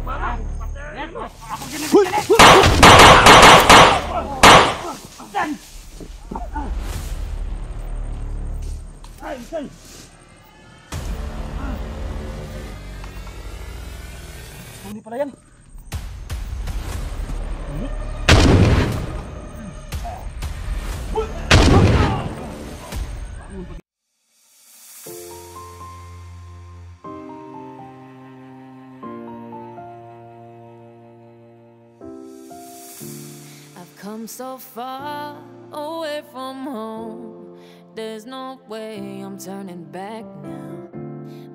Ako ginagawa. Ay, ay. Huli pala yan. I've come so far away from home. There's no way I'm turning back now.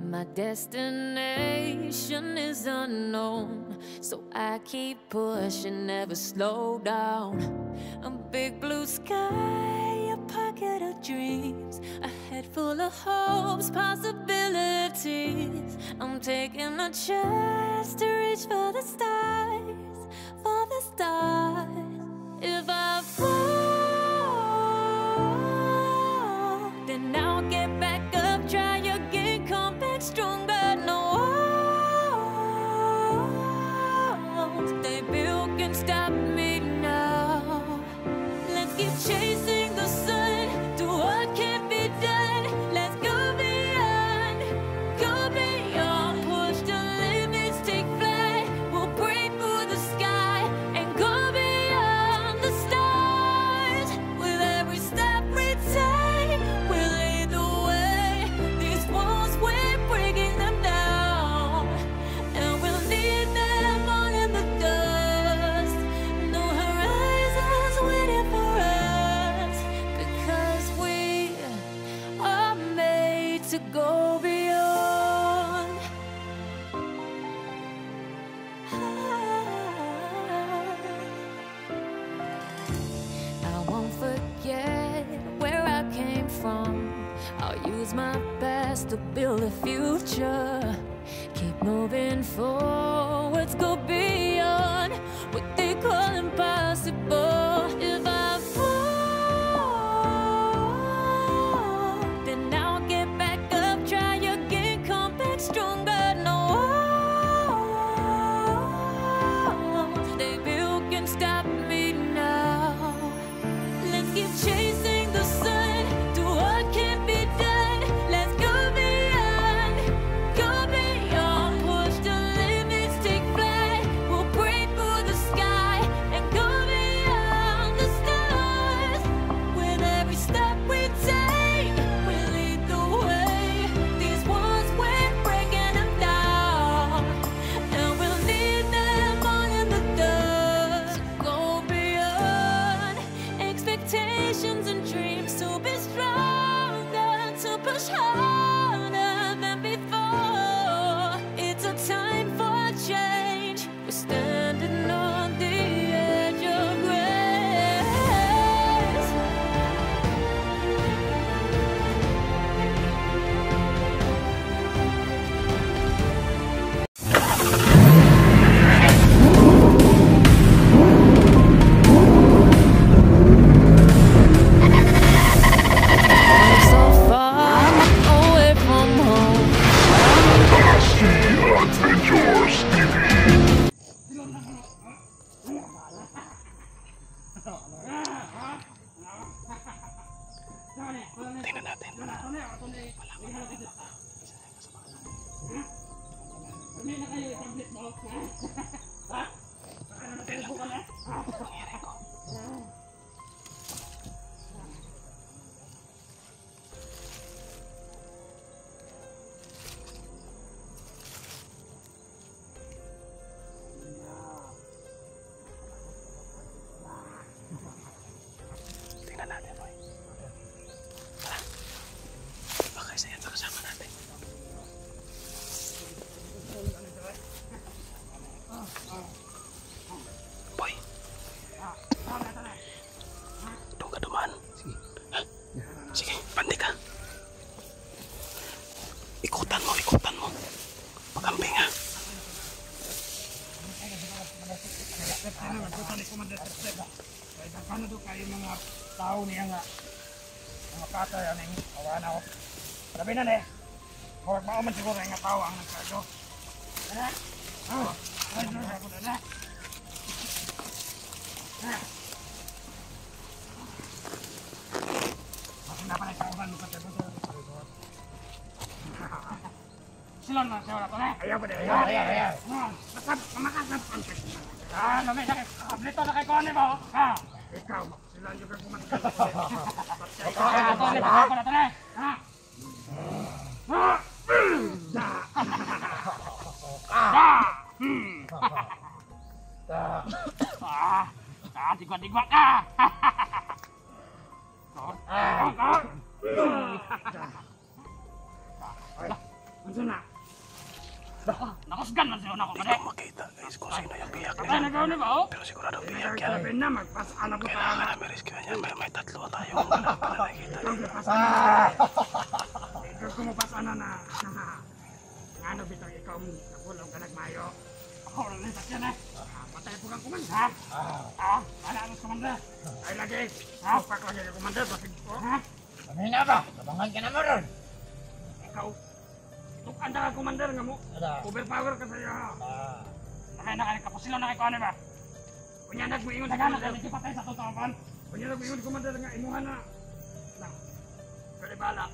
My destination is unknown, so I keep pushing, never slow down. A big blue sky, a pocket of dreams, a head full of hopes, possibilities. I'm taking a chance to reach for the stars, for the stars. If I fall, then I'll get back up, try again, come back stronger. No walls they built can stop me now. Let's keep chasing the sun, do what can't be done. Let's go beyond, push the limits, take flight. We'll break through the sky and go beyond the stars. With every step we take, we'll lead the way. These walls, we're breaking them down, and we'll leave them all in the dust. No horizons waiting for us, because we are made to go beyond. I won't forget where I came from. I'll use my best to build a future. Keep moving forwards, go beyond what they call impossible. If I fall, then I'll get back up, try again, come back stronger. No walls they built can stop me now. Let's keep chasing the sun, do what can't be done. Let's go beyond, push the limits, take flight. We'll break through the sky and go beyond the stars. With every step we take, we lead the way. These walls, we're breaking them down, and we'll leave them all in the dust. Go beyond expectations and dreams, to be stronger, to push harder than before. It's a time for change. We're standing on the edge of grace. I'm so far away from home. Adventures TV. Tingnan natin. Tingnan natin, boy. Tara. Baka isa yan sa kasama natin. Boy. Doon ka dumaan. Sige. Ha? Sige, pandi ka. Ikutan mo, ikutan mo. Pagambing, ha? Paano doon kayo mga tao niya nga mga kata yan yung awana ko. Sabi na ne, huwag mauman siguro yung tao ang nagkardo. Silon na siya na to na. Ayaw pa din. Ayaw. Masab, mamakas na pantik. Namay na kayo. Kablito na kayo ko ano ba? Ikaw, silon yung kang kumantikal. Ikaw, ako na to na. Digwa-digwa ka! Ano na? Nakusgan man siya ako. Hindi ko makita guys kung sino yung biyak Ay, niya. nagawa na ba? Pero sigurado biyak yan. Sabi na, magpasaan ako sa Kailangan namin rescue niya. May tatlo tayo. Wala pa na nakikita. ikaw kumapasaan na. Ano bitang ikaw nakulong ka nagmayo? Ako lang nang sakyan eh. Patay po kang kumanda. Wala ang kumanda. Ay lagi. Pak lagi ka kumanda. Bakit po? Ano na ba? Tabangan ka naman ron. Ikaw. Anda ka commander nga mo. Overpower ka sa'yo. Nakay kapusilaw na kay Kone ba? Kunya nagmuingon sa commander. Hindi patay sa totopan. Kunya nagmuingon commander nga imuhan na. Lang. Pwede bala.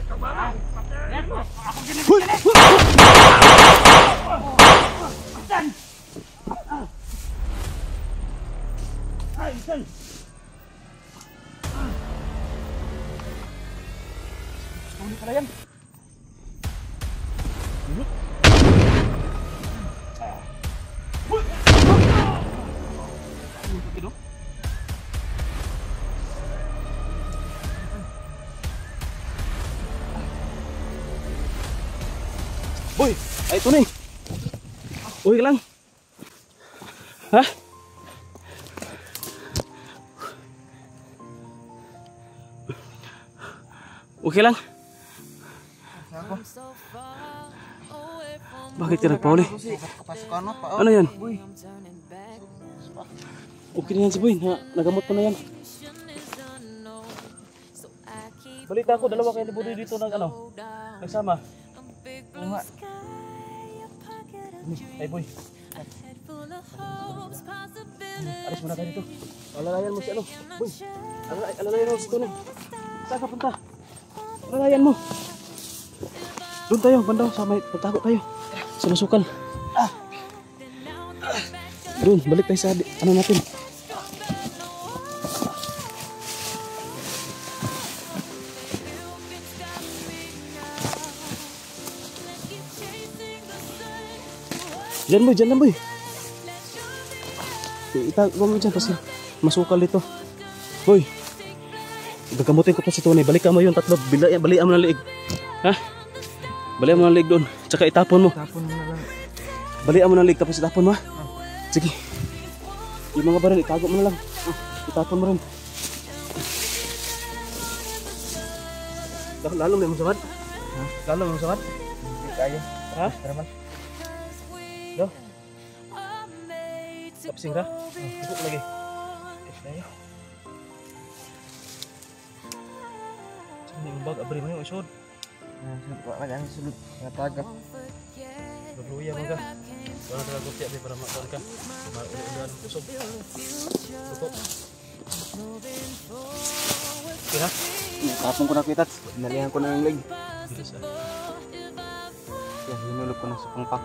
Ikaw bala. Patay mo. Ako ginigit. Saan? Ay, saan? Tuloy pala yan. Boy! Ay, tuning! Uy lang! Ha? Okay lang? Bakit ka nagpauli? Ano yan? Okay na yan si Boy. Nagamot ko na yan. Balita ko, dalawa kayo ni Budoy dito nagsama. Oo nga. Ay Boy. Alis muna tayo dito. Alalayan mo si Boy. Alalayan mo si Tunay. Saan ka punta? Alalayan mo. Doon tayo, banda sa may pagtago tayo. Sa masukan. Doon, balik tayo sa natin. Diyan lang boy. Itago mo dyan kasi masukal dito. Boy, gagamutin ko to si Tony. Balikan mo yung tatlo. Balikan mo ng liig. Ha? Balikan mo ng liig doon. Tsaka itapon mo. Tapon mo na lang. Balikan mo ng liig tapos itapon mo ha. Sige. Yung mga baril, itago mo na lang. Itapon mo rin. Lalo may masawad? Ha? Lalo may masawad? Hindi kaya. Ha? Taraman. Do? Kapsing ka? Ikot lagi. Ayo. Sini bag abri mo yung isod. Pak lagi ang sulit. Ngataga. Luluya mo ka. Wala talaga gupya para makuha ka. Ulan usog. Tutok. Kira? Tapon ko na kitat. Nalihan ko na ng leg. Bilis ah. Yan, hinulog ko na sa pangpak.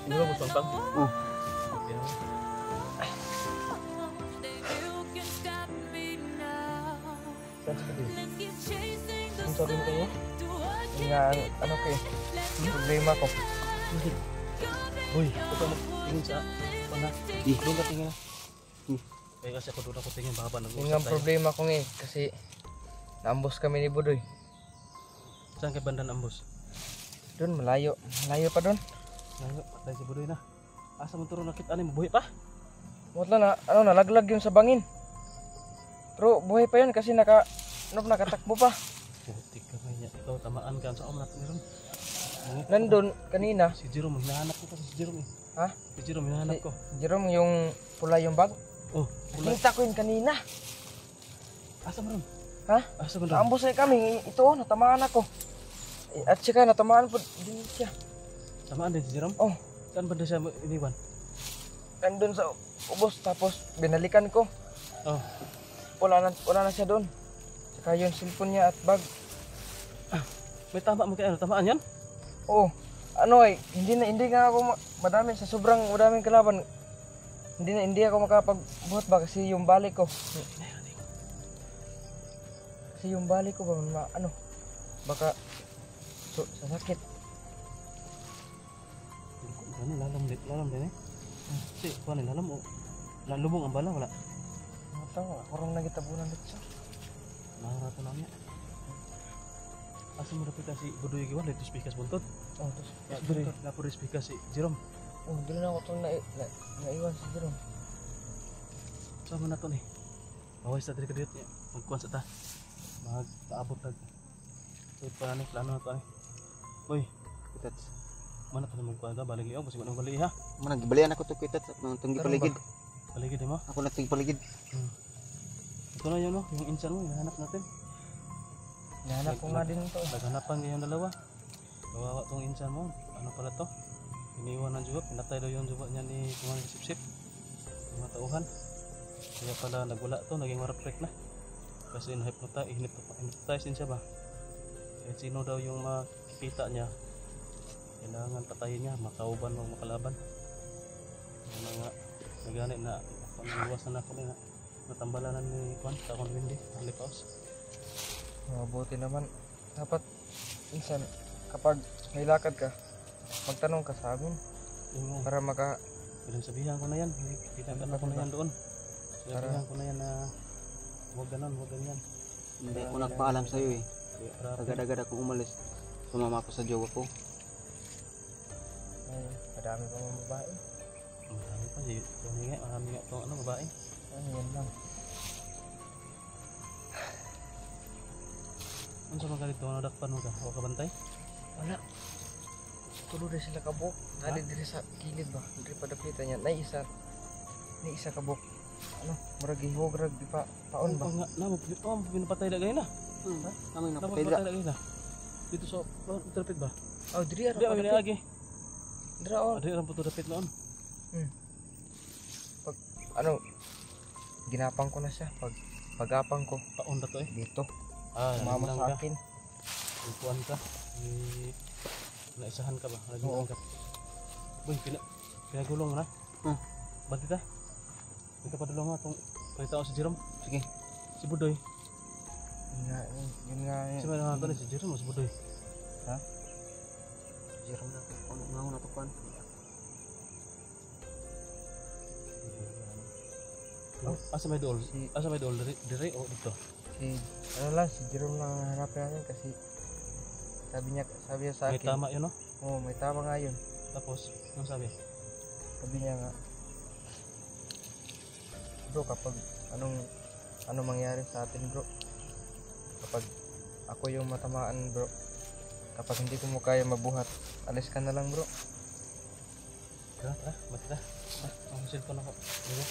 Hinulog mo pang. Oh. Ang sabi mo kayo? Yung nga, ano ko eh. Problema ko. Uy, ito ka tingin sa pana. Doon ka tingin na. Kaya kasi ako doon ako tingin baka Yung nag-uusap nga tayo. problema ko eh. Kasi naambos kami ni Budoy. Saan kay bandan ambos? Doon, malayo. Malayo pa doon. Ngayon, patay si Budoy na. Asa mo turo nakit ani mabuhi pa? Wala na, nalaglag yun sa bangin. Pero buhay pa yun kasi nakatakbo pa. Putik ka niya. Ikaw tamaan ka sa natin meron. Nandun, kanina. Si Jerome, hinahanap ko kasi si Jerome eh. Ha? Si Jerome, hinahanap ko. Jerome, yung pula yung bag. Oh, Nakita ko yun kanina. Asa mo ron? Ha? Asa mo ron? Naambos ay kami. Ito, natamaan ako. At saka natamaan po din siya. Tamaan din si Jerome? Oh, Saan ba na siya iniwan? nandun sa ubos. Tapos binalikan ko. Oh. Wala na siya doon. Saka yung cellphone niya at bag. May tama mo kaya ano? Tamaan yan? Oo. Ano ay, hindi nga ako madami sa sobrang madaming kalaban. Hindi ako makapagbuhat ba kasi yung balik ko. Kasi yung balik ko ba baka sasakit. Ano, lalam din eh. Kasi, paano, lalam o? Lubong ang bala, wala. Ano tao, ako rin nagitabunan dito siya. Nakarato namin. Asa mo napita si Budoy Giwan, dito spikas buntod. Oh, terus Budoy, napuri spikas si Jerome. oh, dili na ako itong naiwan si Jerome. Sama na to ni. Baway sa diri ka dito niya. Magkuhan sa ta. Magpaabot tag. So, para ni, plano na to ni. Boy, kitats. Mana pa naman kuhan ka, balig iyo, basi ko nang bali ha. Mana gibalian ako to kitat nang tunggi paligid. Baligid mo. Ako na tunggi paligid. Ito na yun no, yung insan mo, hinahanap natin. Nahanap ko nga din ito. Naghanapan niya yung dalawa. Kawawa tong insan mo. Ano pala to? Iniwan ng juga. Pinatay daw yung juga niya ni Kumang Sip-Sip. Yung mga tauhan. Kaya pala nagwala to. Naging warapek na. Kasi hinipnotize din siya ba? Kahit sino daw yung makikita niya, kailangan patayin niya. Makauban o makalaban. Yung mga nagani na paniwasan na ako na natambalanan ni Kwan. Takon Windy. Alipaos. Mabuti naman. Dapat minsan kapag may lakad ka, magtanong ka sa amin Yung nga. para maka Sabihan ko na yan. Pinagdala ko na yan doon. Sabihan ko na yan na huwag ganon, huwag ganyan. Hindi ako nagpaalam sa iyo eh. Para Agad-agad ako umalis. Sumama ako sa jowa ko. ay, madami pa mga babae. marami pa. Marami nga itong babae. Ay, yan lang. Ano sa mga ganito? Ano dakpan mo ka? Huwag ka bantay? Wala. Tulo na sila kabuk. Nali diri sa kilid ba? Diri pa dapitan niya. Nay isa kabuk. Ano, murag gihog rag di pa paon ba? Nga, pinapatay na ganyan na. Kami Napatay napatay na ganyan na. Dito sa trapit ba? Oh, diri ara Hindi, pa kami dapit. lagi. Dira oh. Ada ang puto dapit noon. Pag ano, ginapang ko na siya pagapang ko Paon na to eh. dito. Ah, Mama lang sa ka. akin. Upuan ka. Naisahan ka ba? Oo. Nagulong ka. Boy, pinagulong mo na. Ba't kita? Ito pa dulong nga itong palita ko si Jerome. Sige. Si Budoy. Yun nga. Si may nakakala si Jerome o si Budoy. Jerome na to. Ano nga na to kwan? Asa may dool? Si- Asa may dool? Dire o dito? Si Jerome lang ang hanapin natin kasi sabi niya sa May akin. tama yun no? Oo, may tama nga yun. Tapos, anong sabi? Sabi niya nga, bro, kapag ano mangyari sa atin bro, kapag ako yung matamaan bro, kapag hindi ko mo kaya mabuhat, alis ka na lang bro. Tara, ba't kita? Ang cellphone ako. Diba?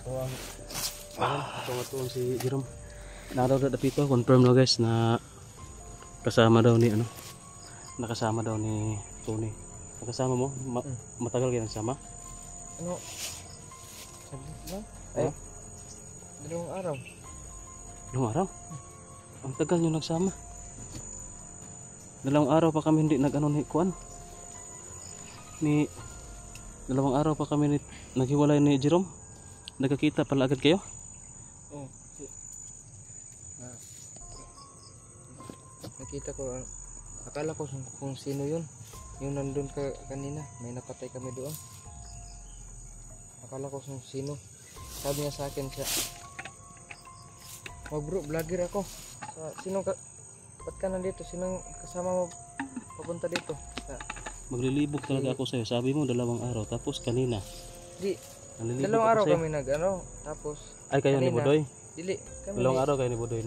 So, ito nga to si Jerome. Naraw na dapito, confirm na guys na kasama daw ni nakasama daw ni Tony. Nakasama mo? Matagal kayo nagsama? Ano? Sabi lang? Ay, dalawang araw. Ilang araw? Ang tagal nyo nagsama. Dalawang araw pa kami hindi ni Kuan. Dalawang araw pa kami naghiwalay ni Jerome. Nagkakita pala agad kayo? Oo. Nakita ko, akala ko kung sino yun. Yung nandun ka kanina, may napatay kami doon. Akala ko kung sino. Sabi niya sa akin siya, oh bro, vlogger ako. Ba't ka nandito? Sinong kasama mo papunta dito? Maglilibog talaga ako sa'yo. Sabi mo dalawang araw. Tapos kanina. Di, Nalilibog dalawang ako araw sa'yo. kami tapos Ay kayo ni kanina. Budoy? dili, kami Dalawang araw kayo ni Budoy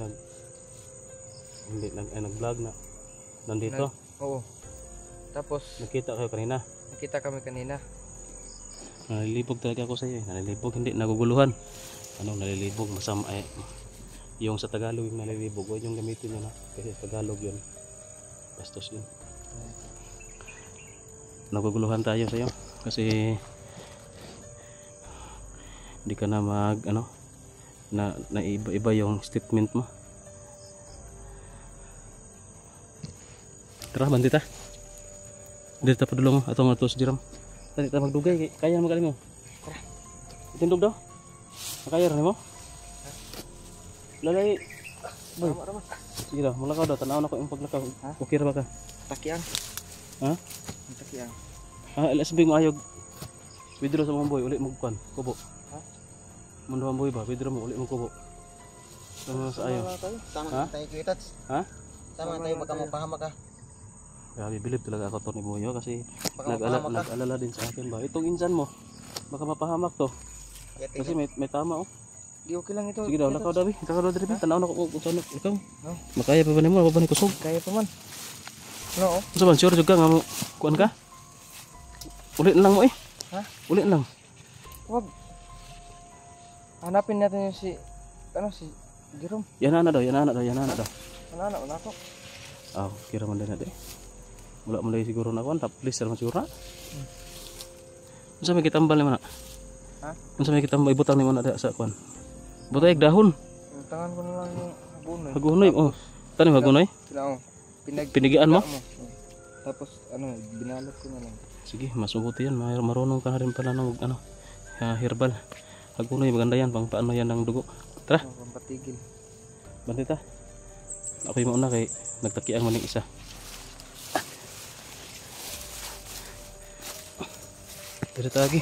nag-vlog na. Nandito. Oo. Tapos, Nakita kayo kanina. nakita kami kanina. Nalilibog talaga ako sa iyo. Nalilibog, hindi naguguluhan. nalilibog, masama ay yung sa Tagalog yung nalilibog, huwag yung gamitin nyo na kasi sa Tagalog yun bastos yun. Naguguluhan tayo sa'yo kasi hindi ka na mag na iba yung statement mo. Tara bandita, dito pa dulong atau ngatos diram tadi kita magdugay kaya magaling mo. Itindog daw nakayar ni mo lalay boy. Sige daw mulakaw daw tanaw na ko yung paglakaw. Okay ra ba ka Takiang. ha Takiang. LSB mo ayog withdraw sa mga boy uli mo kuan kubo Ha? Mundo boy ba withdraw mo uli mo kubo sama sa ayo. Sama tayo kitats. Ha? Sama tayo magkamapahama ka. Grabe bilib talaga ako to ni Boyo kasi Baka mapahamak ka. nag-alala din sa akin ba itong insan mo baka mapahamak to kasi may tama oh. Di okay lang ito. Sige daw lakaw daw diri tanaw na ko kung saan ikaw makaya pa ba nimo ba ni kusog Kaya pa man. No. unsa man sure jud ka nga mo kuan ka ulit na lang mo Ha? ulit lang Wag. Hanapin natin yung si Jerome. yan na daw Ano ako? kira man din na di wala man din siguro na kuan tap please man siguro na unsa may kitambal ni mana Ha? unsa may kitambal ibutang ni mana sa kuan butay dahon Yung tangan ko na lang yung hagunoy. hagunoy tanim hagunoy Sila pinigian mo Tapos binalot ko na lang. sige mas mabuti yan marunong ka na rin pala ng herbal hagunoy maganda yan pang paano yan ng dugo tara Pampatigil. bandita ako yung mauna kay nagtakian mo ng isa dito lagi